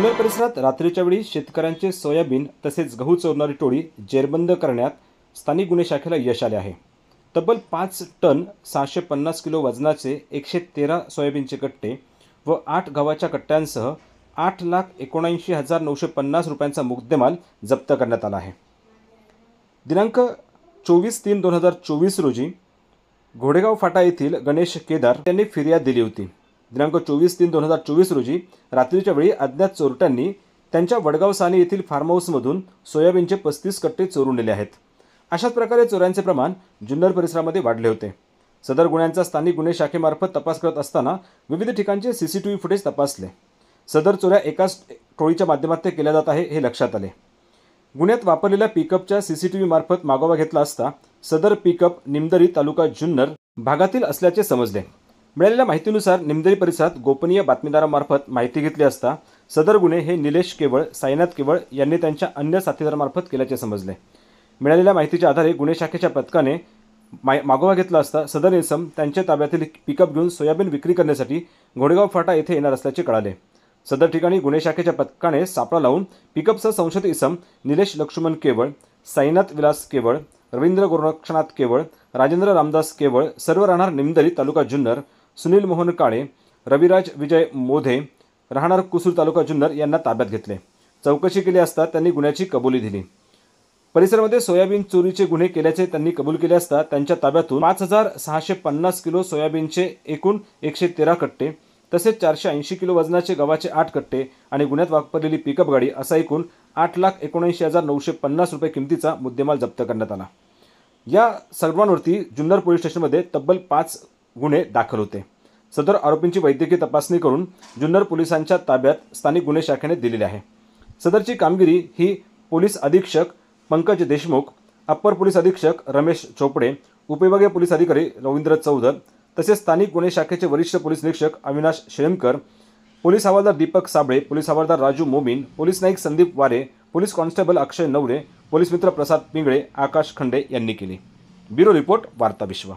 जुन्नर परिसरात रात्रीच्या वेळी शेतकऱ्यांचे सोयाबीन तसेच गहू चोरणारी टोळी जेरबंद करण्यात स्थानिक गुन्हे शाखेला यश आले आहे। तब्बल 5 टन 650 किलो वजनाचे 113 सोयाबीनचे कट्टे व 8 गव्हाच्या कट्ट्यांसह 8,79,950 रुपयांचा मुद्देमाल जप्त करण्यात आला आहे। दिनांक 24/3/2024 रोजी घोडेगाव फाटा येथील गणेश केदार यांनी फिर्याद दिली होती। दिनांक 24/3/2024 रोजी रात्रीच्या वेळी अज्ञात चोरट्यांनी त्यांच्या वडगाव साने येथील फार्म हाऊसमधून सोयाबीनचे 35 कट्टे चोरून नेले आहेत। अशाच प्रकारे चोऱ्यांचे प्रमाण जुन्नर परिसरामध्ये वाढले होते। सदर गुन्ह्यांचा स्थानिक गुन्हे शाखेमार्फत तपास करत असताना विविध ठिकाणचे सीसीटीव्ही फुटेज तपासले। सदर चोऱ्या एकाच टोळीच्या माध्यमातून केल्या जात आहे हे लक्षात आले। गुन्ह्यात वापरलेल्या पिकअपच्या सीसीटीव्ही मार्फत मागोवा घेतला असता सदर पिकअप निमदरी तालुका जुन्नर भागातील असल्याचे समजले। मिळालेल्या माहितीनुसार निमदरी परिसरात गोपनीय बातमीदारामार्फत माहिती घेतली असता सदर गुन्हे हे निलेश केवळ, साईनाथ केवळ यांनी त्यांच्या अन्य साथीदारामार्फत केल्याचे समजले। मिळालेल्या माहितीच्या आधारे गुन्हे शाखेच्या पथकाने मागोवा घेतला असता सदर इसम त्यांच्या ताब्यातील पिकअप घेऊन सोयाबीन विक्री करण्यासाठी घोडेगाव फाटा येथे येणार असल्याचे कळाले। सदर ठिकाणी गुन्हे शाखेच्या पथकाने सापळा लावून पिकअपसह संशयित इसम निलेश लक्ष्मण केवळ, साईनाथ विलास केवळ, रवींद्र गोरक्षनाथ केवळ, राजेंद्र रामदास केवळ सर्व राहणार निमदरी तालुका जुन्नर, सुनील मोहन काळे, रविराज विजय मोधे राहणार कुसूर तालुका जुन्नर यांना ताब्यात घेतले। चौकशी केली असता त्यांनी गुन्ह्याची कबुली दिली। परिसरामध्ये सोयाबीन चोरीचे गुन्हे केल्याचे त्यांनी कबूल केले असता त्यांच्या ताब्यातून 5,650 किलो सोयाबीनचे एकूण 113 कट्टे तसेच 480 किलो वजनाचे गव्हाचे 8 कट्टे आणि गुन्ह्यात वापरलेली पिकअप गाडी असा एकूण 8,79,950 रुपये किमतीचा मुद्देमाल जप्त करण्यात आला। या सर्वांवरती जुन्नर पोलीस स्टेशनमध्ये तब्बल 5 गुन्हे दाखल होते। सदर आरोपींची वैद्यकीय तपासणी करून जुन्नर पोलिसांच्या ताब्यात स्थानिक गुन्हे शाखेने दिलेली आहे। सदरची कामगिरी ही पोलीस अधीक्षक पंकज देशमुख, अप्पर पोलीस अधीक्षक रमेश चोपडे, उपविभागीय पोलीस अधिकारी रवींद्र चौधर तसेच स्थानिक गुन्हे शाखेचे वरिष्ठ पोलीस निरीक्षक अविनाश शेळमकर, पोलीस हवालदार दीपक साबळे, पोलीस हवालदार राजू मोमीन, पोलीस नाईक संदीप वारे, पोलीस कॉन्स्टेबल अक्षय नवरे, पोलीस मित्र प्रसाद पिंगळे, आकाश खंडे यांनी केली। ब्युरो रिपोर्ट, वार्ता विश्व।